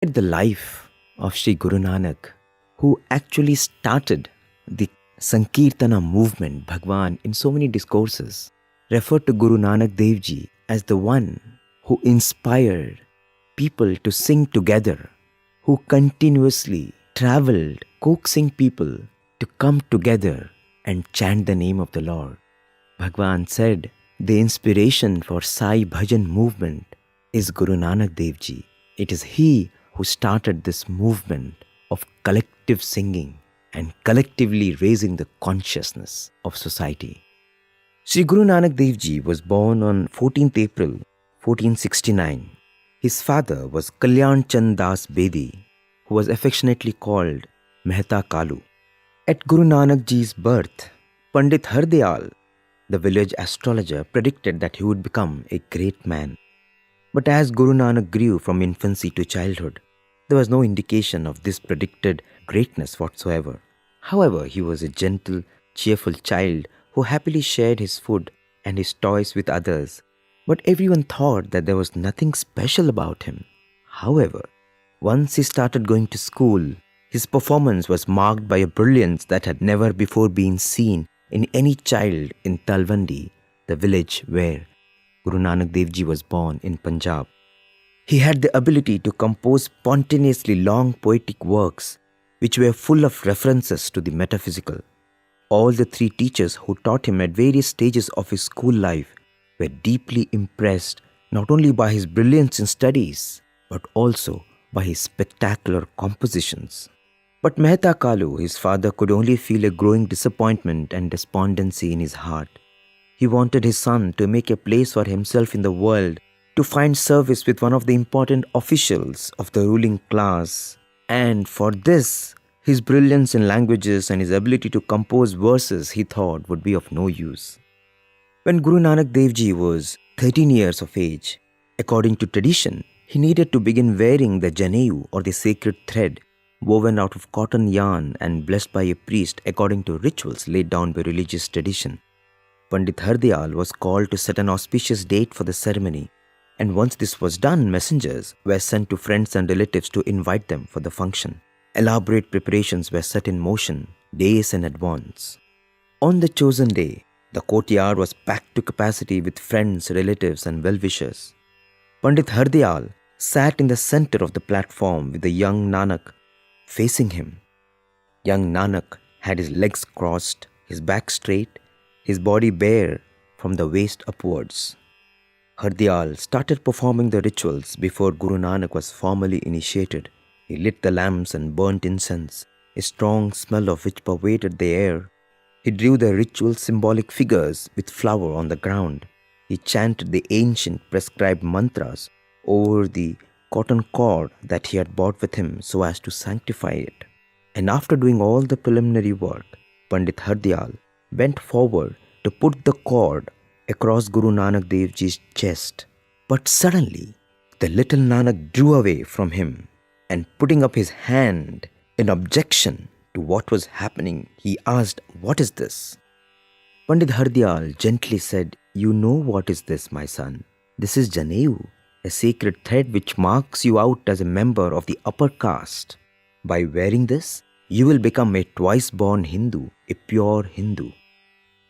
At the life of Sri Guru Nanak, who actually started the Sankirtana movement, Bhagwan, in so many discourses, referred to Guru Nanak Dev Ji as the one who inspired people to sing together, who continuously traveled coaxing people to come together and chant the name of the Lord. Bhagwan said, the inspiration for Sai Bhajan movement is Guru Nanak Dev Ji. It is he who started this movement of collective singing and collectively raising the consciousness of society. Sri Guru Nanak Dev Ji was born on 14th April 1469. His father was Kalyan Chand Das Bedi, who was affectionately called Mehta Kalu. At Guru Nanak Ji's birth, Pandit Hardayal, the village astrologer, predicted that he would become a great man. But as Guru Nanak grew from infancy to childhood, there was no indication of this predicted greatness whatsoever. However, he was a gentle, cheerful child who happily shared his food and his toys with others. But everyone thought that there was nothing special about him. However, once he started going to school, his performance was marked by a brilliance that had never before been seen in any child in Talwandi, the village where Guru Nanak Dev Ji was born in Punjab. He had the ability to compose spontaneously long poetic works which were full of references to the metaphysical. All the three teachers who taught him at various stages of his school life were deeply impressed not only by his brilliance in studies but also by his spectacular compositions. But Mehta Kalu, his father, could only feel a growing disappointment and despondency in his heart. He wanted his son to make a place for himself in the world, to find service with one of the important officials of the ruling class. And for this, his brilliance in languages and his ability to compose verses he thought would be of no use. When Guru Nanak Dev Ji was 13 years of age, according to tradition, he needed to begin wearing the Janeyu or the sacred thread woven out of cotton yarn and blessed by a priest according to rituals laid down by religious tradition. Pandit Hardayal was called to set an auspicious date for the ceremony, and once this was done, messengers were sent to friends and relatives to invite them for the function. Elaborate preparations were set in motion days in advance. On the chosen day, the courtyard was packed to capacity with friends, relatives and well-wishers. Pandit Hardayal sat in the center of the platform with the young Nanak facing him. Young Nanak had his legs crossed, his back straight, his body bare from the waist upwards. Hardayal started performing the rituals before Guru Nanak was formally initiated. He lit the lamps and burnt incense, a strong smell of which pervaded the air. He drew the ritual symbolic figures with flour on the ground. He chanted the ancient prescribed mantras over the cotton cord that he had brought with him so as to sanctify it. And after doing all the preliminary work, Pandit Hardayal bent forward to put the cord across Guru Nanak Dev Ji's chest. But suddenly, the little Nanak drew away from him and putting up his hand in objection to what was happening, he asked, "What is this?" Pandit Hardayal gently said, "You know what is this, my son. This is Janeyu, a sacred thread which marks you out as a member of the upper caste. By wearing this, you will become a twice-born Hindu, a pure Hindu."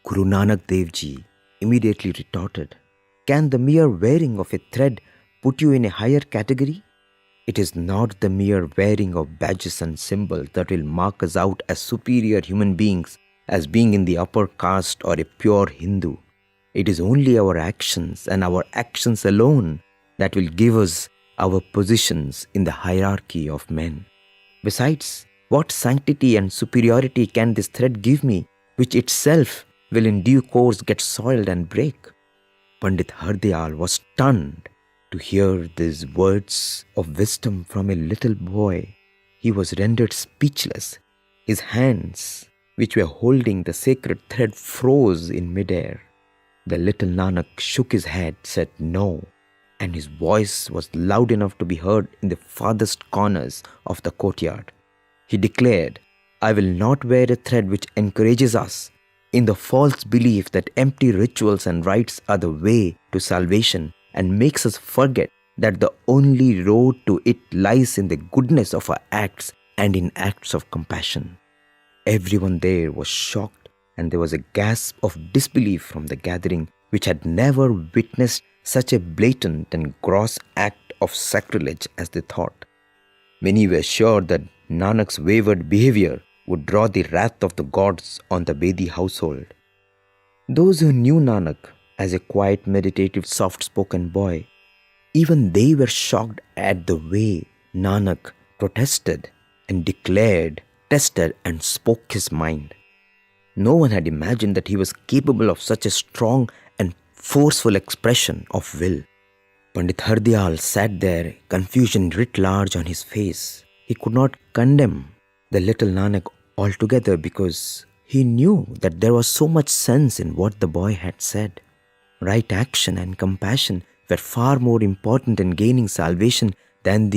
Guru Nanak Dev Ji immediately retorted, "Can the mere wearing of a thread put you in a higher category? It is not the mere wearing of badges and symbols that will mark us out as superior human beings, as being in the upper caste or a pure Hindu. It is only our actions and our actions alone that will give us our positions in the hierarchy of men. Besides, what sanctity and superiority can this thread give me, which itself will in due course get soiled and break?" Pandit Hardayal was stunned to hear these words of wisdom from a little boy. He was rendered speechless. His hands, which were holding the sacred thread, froze in midair. The little Nanak shook his head, said no, and his voice was loud enough to be heard in the farthest corners of the courtyard. He declared, "I will not wear a thread which encourages us in the false belief that empty rituals and rites are the way to salvation and makes us forget that the only road to it lies in the goodness of our acts and in acts of compassion. Everyone there was shocked, and there was a gasp of disbelief from the gathering, which had never witnessed such a blatant and gross act of sacrilege as they thought. Many were sure that Nanak's wayward behavior would draw the wrath of the gods on the Bedi household. Those who knew Nanak as a quiet, meditative, soft-spoken boy, even they were shocked at the way Nanak protested and declared, tested and spoke his mind. No one had imagined that he was capable of such a strong and forceful expression of will. Pandit Hardyal sat there, confusion writ large on his face. He could not condemn the little Nanak altogether because he knew that there was so much sense in what the boy had said. Right action and compassion were far more important in gaining salvation than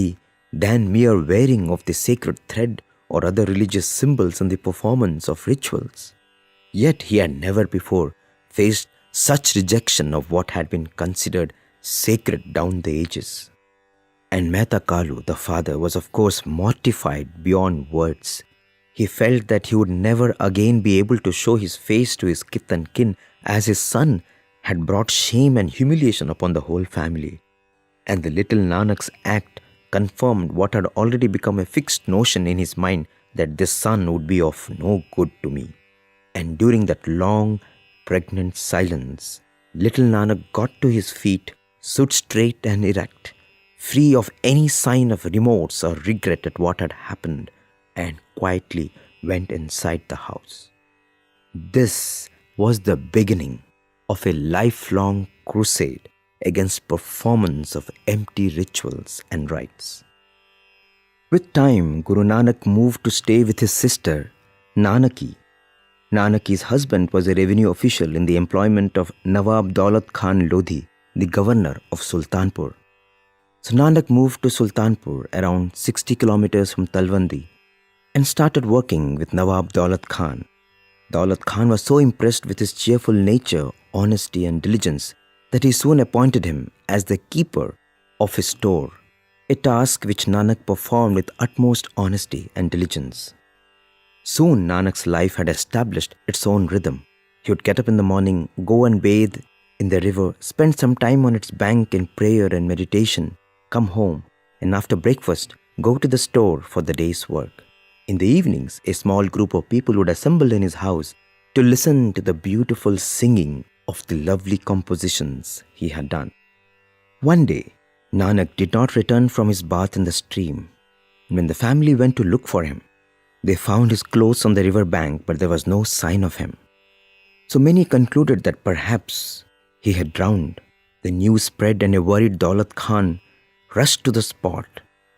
mere wearing of the sacred thread or other religious symbols and the performance of rituals. Yet he had never before faced such rejection of what had been considered sacred down the ages. And Mehta Kalu, the father, was of course mortified beyond words. He felt that he would never again be able to show his face to his kith and kin, as his son had brought shame and humiliation upon the whole family. And the little Nanak's act confirmed what had already become a fixed notion in his mind, that this son would be of no good to me. And during that long, pregnant silence, little Nanak got to his feet, stood straight and erect, free of any sign of remorse or regret at what had happened, and quietly went inside the house. This was the beginning of a lifelong crusade against performance of empty rituals and rites. With time, Guru Nanak moved to stay with his sister, Nanaki. Nanaki's husband was a revenue official in the employment of Nawab Daulat Khan Lodhi, the governor of Sultanpur. So Nanak moved to Sultanpur, around 60 kilometers from Talwandi, and started working with Nawab Daulat Khan. Daulat Khan was so impressed with his cheerful nature, honesty and diligence that he soon appointed him as the keeper of his store, a task which Nanak performed with utmost honesty and diligence. Soon Nanak's life had established its own rhythm. He would get up in the morning, go and bathe in the river, spend some time on its bank in prayer and meditation, come home, and after breakfast, go to the store for the day's work. In the evenings, a small group of people would assemble in his house to listen to the beautiful singing of the lovely compositions he had done. One day, Nanak did not return from his bath in the stream. When the family went to look for him, they found his clothes on the river bank, but there was no sign of him. So many concluded that perhaps he had drowned. The news spread and a worried Daulat Khan rushed to the spot.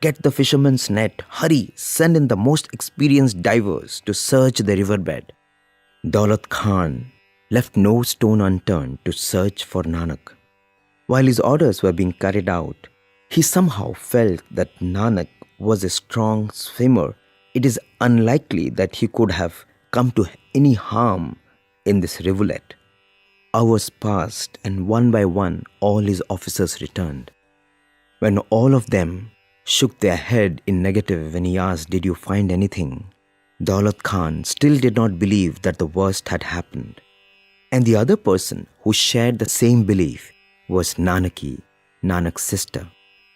Get the fisherman's net, hurry, send in the most experienced divers to search the riverbed. Daulat Khan left no stone unturned to search for Nanak. While his orders were being carried out, he somehow felt that Nanak was a strong swimmer. It is unlikely that he could have come to any harm in this rivulet. Hours passed, and one by one all his officers returned. When all of them shook their head in negative when he asked, "Did you find anything?" Daulat Khan still did not believe that the worst had happened. And the other person who shared the same belief was Nanaki, Nanak's sister.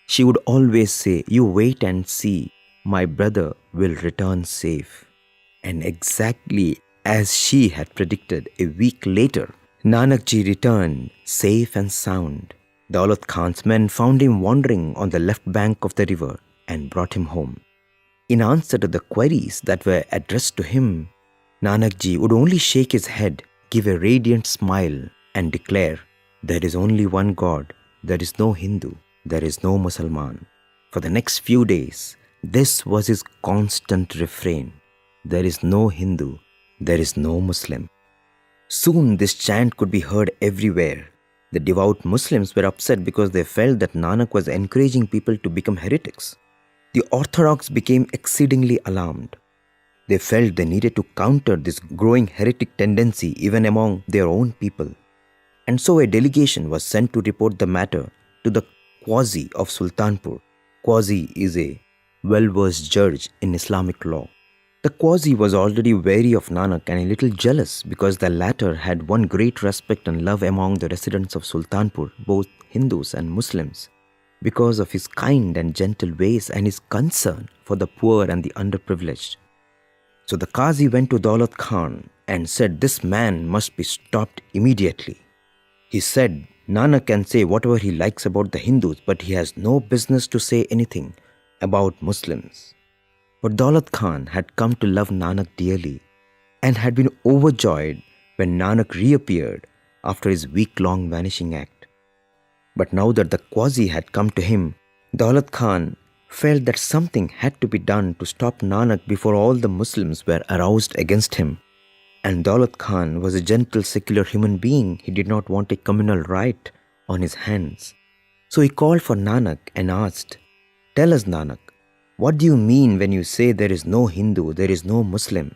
She would always say, "You wait and see, my brother will return safe." And exactly as she had predicted, a week later, Nanakji returned safe and sound. Daulat Khan's men found him wandering on the left bank of the river and brought him home. In answer to the queries that were addressed to him, Nanakji would only shake his head, give a radiant smile, and declare, "There is only one God, there is no Hindu, there is no Mussalman." For the next few days, this was his constant refrain: "There is no Hindu, there is no Muslim." Soon this chant could be heard everywhere. The devout Muslims were upset because they felt that Nanak was encouraging people to become heretics. The Orthodox became exceedingly alarmed. They felt they needed to counter this growing heretic tendency even among their own people. And so a delegation was sent to report the matter to the Qazi of Sultanpur. Qazi is a well-versed judge in Islamic law. The Qazi was already wary of Nanak and a little jealous because the latter had won great respect and love among the residents of Sultanpur, both Hindus and Muslims, because of his kind and gentle ways and his concern for the poor and the underprivileged. So the Qazi went to Daulat Khan and said this man must be stopped immediately. He said Nanak can say whatever he likes about the Hindus, but he has no business to say anything about Muslims. But Daulat Khan had come to love Nanak dearly and had been overjoyed when Nanak reappeared after his week-long vanishing act. But now that the Qazi had come to him, Daulat Khan felt that something had to be done to stop Nanak before all the Muslims were aroused against him. And Daulat Khan was a gentle secular human being. He did not want a communal riot on his hands. So he called for Nanak and asked, "Tell us, Nanak, what do you mean when you say there is no Hindu, there is no Muslim?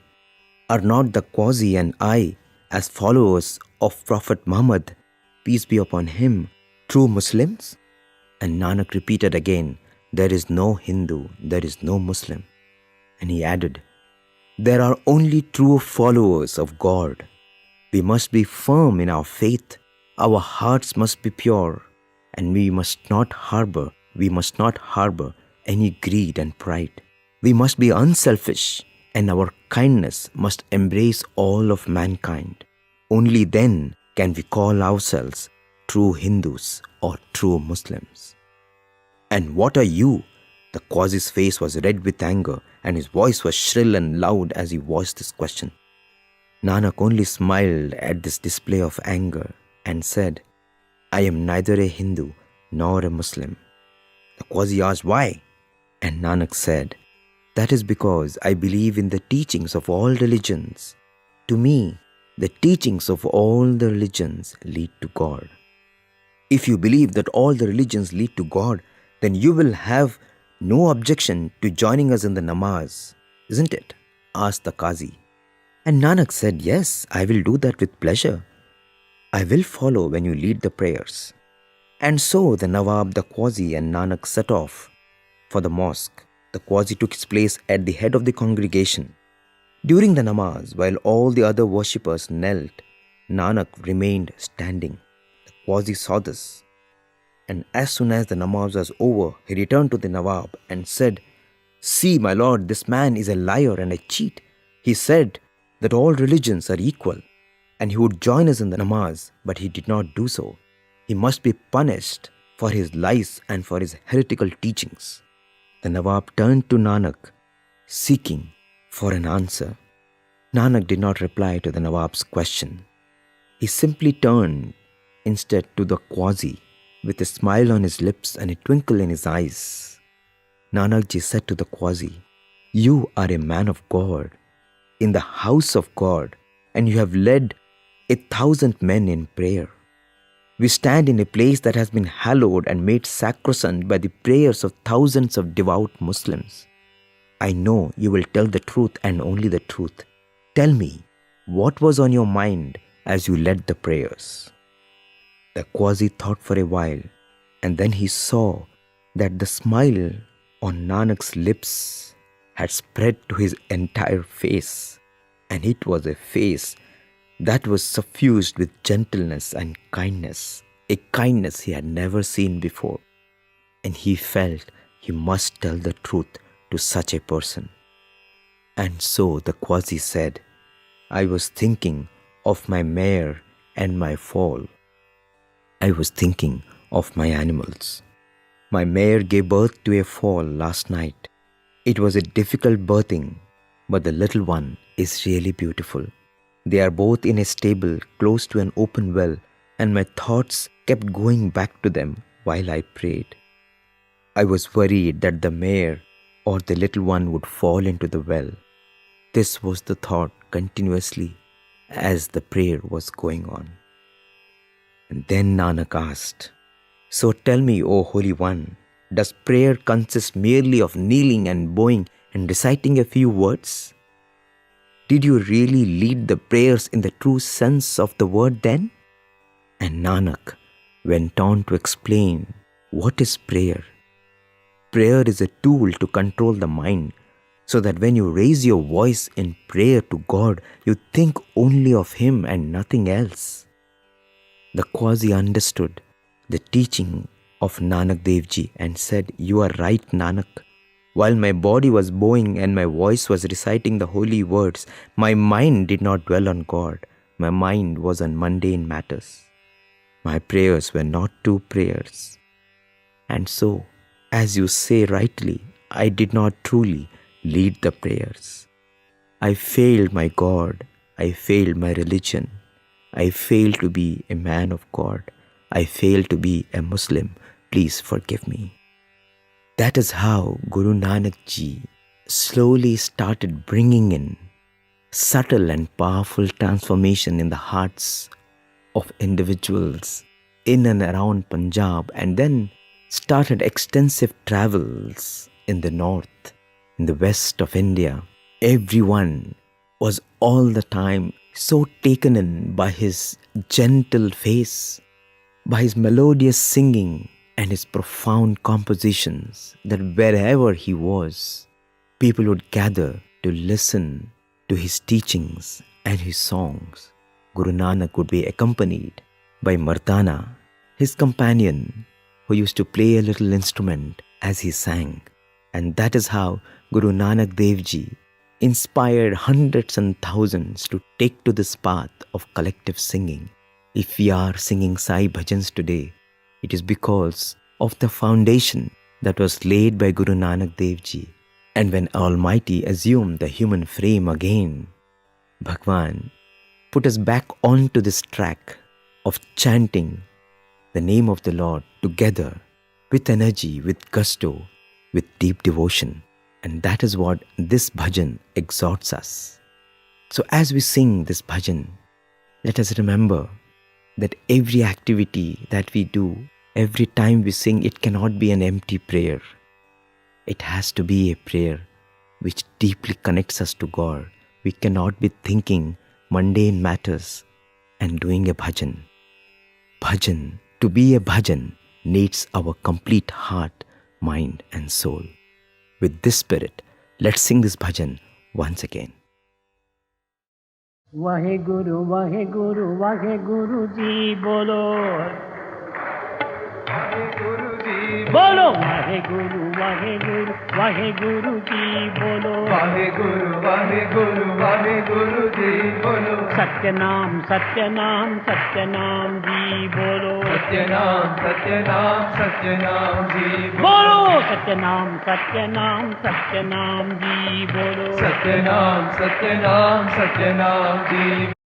Are not the Qazi and I, as followers of Prophet Muhammad, peace be upon him, true Muslims?" And Nanak repeated again, "There is no Hindu, there is no Muslim." And he added, "There are only true followers of God. We must be firm in our faith, our hearts must be pure, and we must not harbor any greed and pride. We must be unselfish, and our kindness must embrace all of mankind. Only then can we call ourselves true Hindus or true Muslims." "And what are you?" The Qazi's face was red with anger and his voice was shrill and loud as he voiced this question. Nanak only smiled at this display of anger and said, "I am neither a Hindu nor a Muslim." The Qazi asked why, and Nanak said, "That is because I believe in the teachings of all religions. To me, the teachings of all the religions lead to God." "If you believe that all the religions lead to God, then you will have no objection to joining us in the namaz, isn't it?" asked the Qazi. And Nanak said, "Yes, I will do that with pleasure. I will follow when you lead the prayers." And so the Nawab, the Qazi and Nanak set off for the mosque. The Qazi took his place at the head of the congregation. During the namaz, while all the other worshippers knelt, Nanak remained standing. The Qazi saw this, and as soon as the namaz was over, he returned to the Nawab and said, "See, my lord, this man is a liar and a cheat. He said that all religions are equal, and he would join us in the namaz, but he did not do so. He must be punished for his lies and for his heretical teachings." The Nawab turned to Nanak, seeking for an answer. Nanak did not reply to the Nawab's question. He simply turned instead to the Qazi with a smile on his lips and a twinkle in his eyes. Nanakji said to the Qazi, "You are a man of God, in the house of God, and you have led 1,000 men in prayer. We stand in a place that has been hallowed and made sacrosanct by the prayers of thousands of devout Muslims. I know you will tell the truth and only the truth. Tell me, what was on your mind as you led the prayers?" The Qazi thought for a while, and then he saw that the smile on Nanak's lips had spread to his entire face, and it was a face that was suffused with gentleness and kindness, a kindness he had never seen before, and he felt he must tell the truth to such a person. And so the Qazi said, "I was thinking of my mare and my foal. I was thinking of my animals. My mare gave birth to a foal last night. It was a difficult birthing, but the little one is really beautiful. They are both in a stable close to an open well, and my thoughts kept going back to them while I prayed. I was worried that the mare or the little one would fall into the well. This was the thought continuously as the prayer was going on." And then Nanak asked, "So tell me, O Holy One, does prayer consist merely of kneeling and bowing and reciting a few words? Did you really lead the prayers in the true sense of the word then?" And Nanak went on to explain What is prayer? Prayer is a tool to control the mind, so that when you raise your voice in prayer to God, you think only of Him and nothing else. The Quasi understood the teaching of Nanak Dev Ji and said, "You are right, Nanak. While my body was bowing and my voice was reciting the holy words, my mind did not dwell on God. My mind was on mundane matters. My prayers were not true prayers. And so, as you say rightly, I did not truly lead the prayers. I failed my God. I failed my religion. I failed to be a man of God. I failed to be a Muslim. Please forgive me." That is how Guru Nanak Ji slowly started bringing in subtle and powerful transformation in the hearts of individuals in and around Punjab, and then started extensive travels in the north, in the west of India. Everyone was all the time so taken in by his gentle face, by his melodious singing and his profound compositions, that wherever he was, people would gather to listen to his teachings and his songs. Guru Nanak would be accompanied by Mardana, his companion, who used to play a little instrument as he sang. And that is how Guru Nanak Dev Ji inspired hundreds and thousands to take to this path of collective singing. If we are singing Sai Bhajans today, it is because of the foundation that was laid by Guru Nanak Dev Ji. And when Almighty assumed the human frame again, Bhagwan put us back onto this track of chanting the name of the Lord together with energy, with gusto, with deep devotion. And that is what this bhajan exhorts us. So as we sing this bhajan, let us remember that every activity that we do, every time we sing, it cannot be an empty prayer. It has to be a prayer which deeply connects us to God. We cannot be thinking mundane matters and doing a bhajan. Bhajan, to be a bhajan, needs our complete heart, mind and soul. With this spirit, let's sing this bhajan once again. Vahe Guru Vahe Guru Vahe Guru Ji bolo. बोलो वाहे गुरु वाहे गुरु वाहे गुरु जी बोलो वाहे गुरु वाहे गुरु वाहे गुरु जी बोलो सत्यनाम सत्यनाम सत्यनाम जी बोलो सत्यनाम सत्यनाम सत्यनाम जी बोलो सत्यनाम सत्यनाम सत्यनाम जी बोलो सत्यनाम सत्यनाम सत्यनाम जी